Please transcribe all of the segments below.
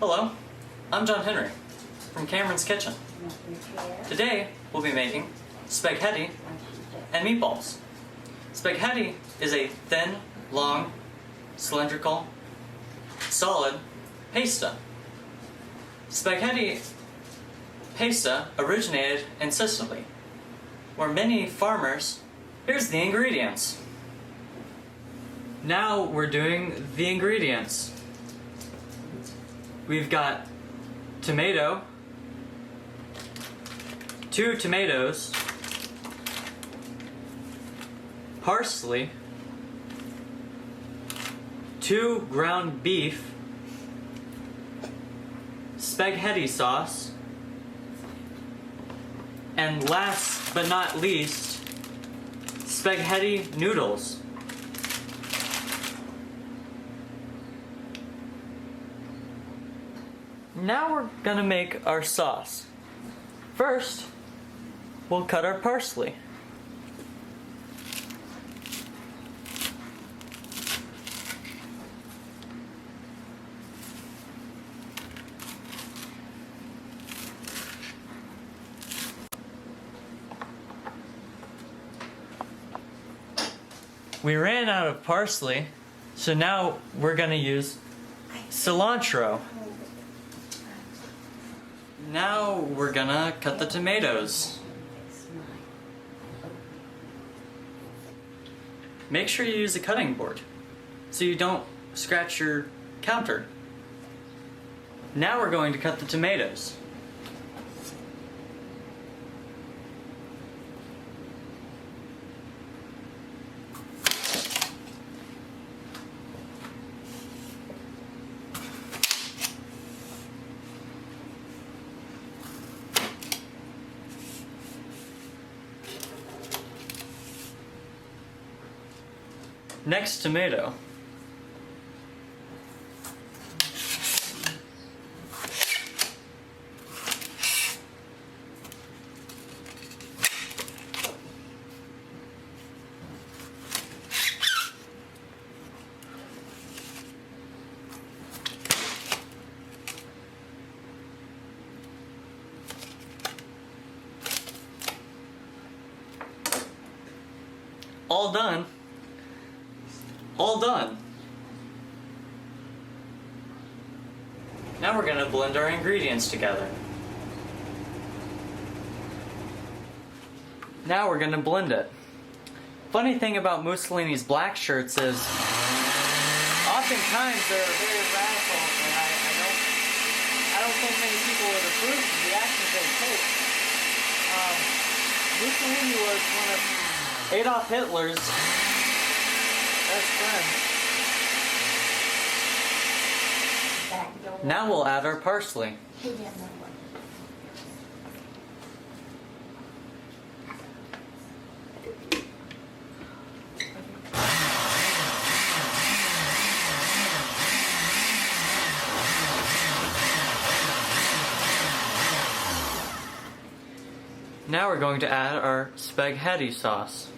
Hello, I'm John Henry from Cameron's Kitchen. Today we'll be making spaghetti and meatballs. Spaghetti is a thin, long, cylindrical, solid pasta. Spaghetti pasta originated in Sicily, where many farmers... Here's the ingredients. Now we're doing the ingredients. We've got tomato, 2 tomatoes, parsley, 2 ground beef, spaghetti sauce, and last but not least, spaghetti noodles. Now we're gonna make our sauce. First, we'll cut our parsley. We ran out of parsley, so now we're gonna use cilantro. Now we're gonna cut the tomatoes. Make sure you use a cutting board so you don't scratch your counter. Now we're going to cut the tomatoes. Next tomato. All done. All done. Now we're gonna blend our ingredients together. Now we're gonna blend it. Funny thing about Mussolini's black shirts is oftentimes they're very radical, and I don't think many people would approve of the actions they take. Mussolini was one of Adolf Hitler's best friend. Now we'll add our parsley. Now we're going to add our spaghetti sauce.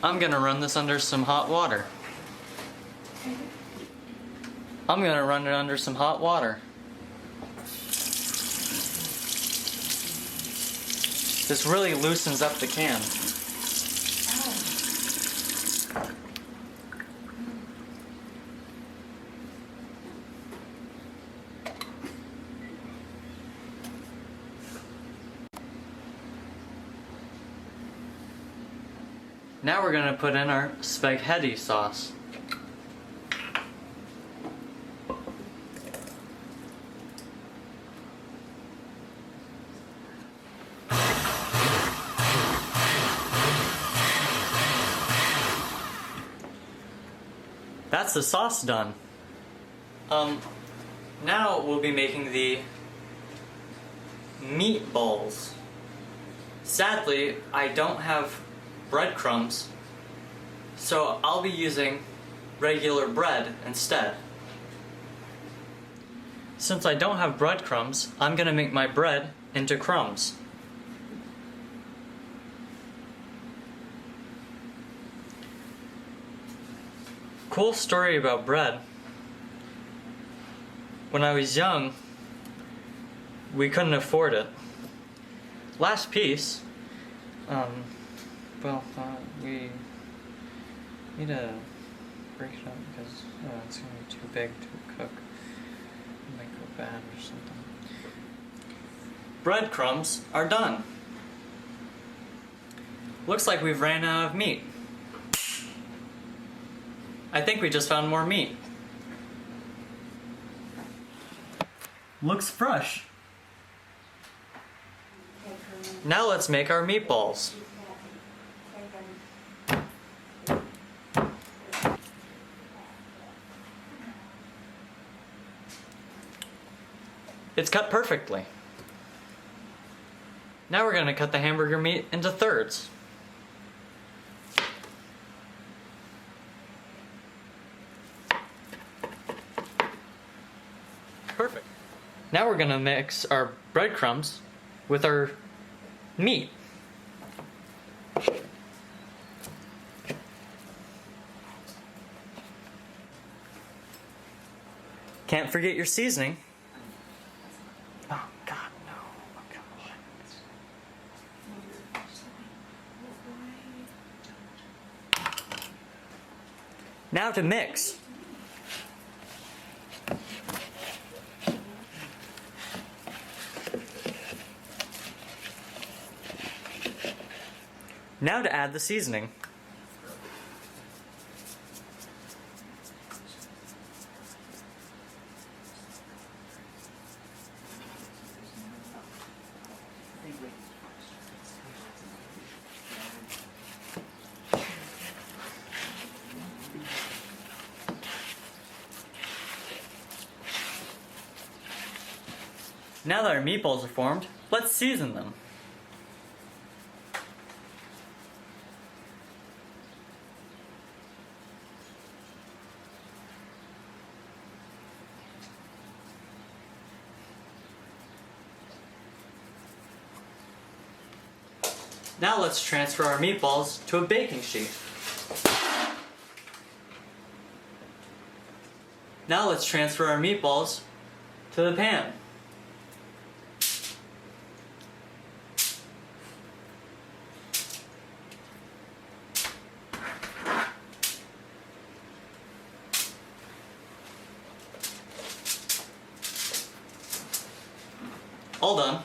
I'm gonna run this under some hot water. I'm gonna run it under some hot water. This really loosens up the can. Now we're going to put in our spaghetti sauce. That's the sauce done. Now we'll be making the meatballs. Sadly, I don't have breadcrumbs, so I'll be using regular bread instead. Since I don't have breadcrumbs, I'm gonna make my bread into crumbs. Cool story about bread. When I was young, we couldn't afford it. Last piece, we need to break it up because it's gonna be too big to cook. It might go bad or something. Breadcrumbs are done. Looks like we've ran out of meat. I think we just found more meat. Looks fresh. Now let's make our meatballs. It's cut perfectly. Now we're going to cut the hamburger meat into thirds. Perfect. Now we're going to mix our breadcrumbs with our meat. Can't forget your seasoning. Oh God, no. Oh, God. Now to mix. Now to add the seasoning. Now that our meatballs are formed, let's season them. Now let's transfer our meatballs to a baking sheet. Now let's transfer our meatballs to the pan. All done.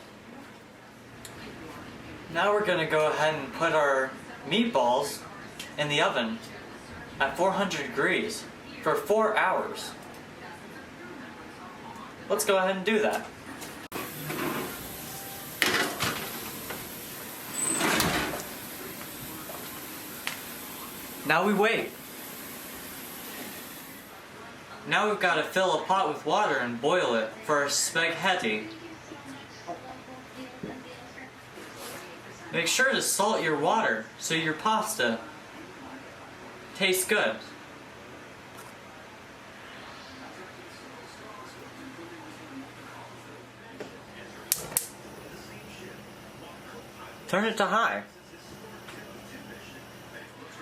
Now we're going to go ahead and put our meatballs in the oven at 400 degrees for 4 hours. Let's go ahead and do that. Now we wait. Now we've got to fill a pot with water and boil it for our spaghetti. Make sure to salt your water so your pasta tastes good. Turn it to high.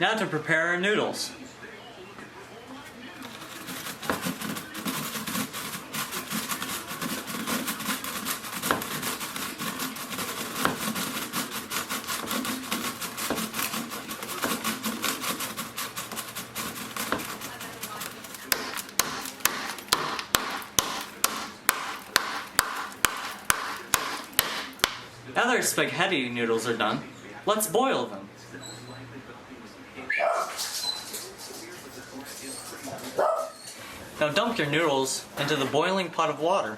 Now to prepare our noodles. Now that our spaghetti noodles are done, let's boil them. Now dump your noodles into the boiling pot of water.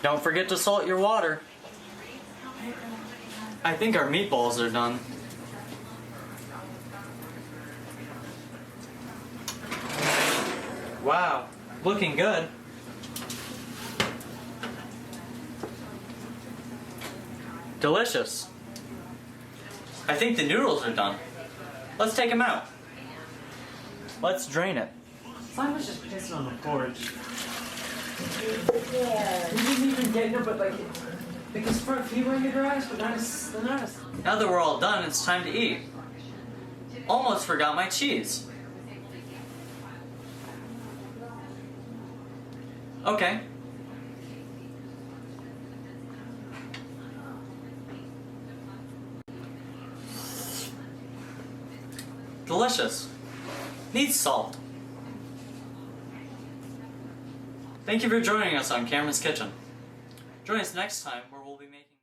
Don't forget to salt your water. I think our meatballs are done. Wow, looking good. Delicious. I think the noodles are done. Let's take them out. Let's drain it. Slime was just pissing on the porch. Yeah. He didn't even get no, but like, because for a few were in the garage, but not as. Now that we're all done, it's time to eat. Almost forgot my cheese. Okay. Delicious. Needs salt. Thank you for joining us on Cameron's Kitchen. Join us next time where we'll be making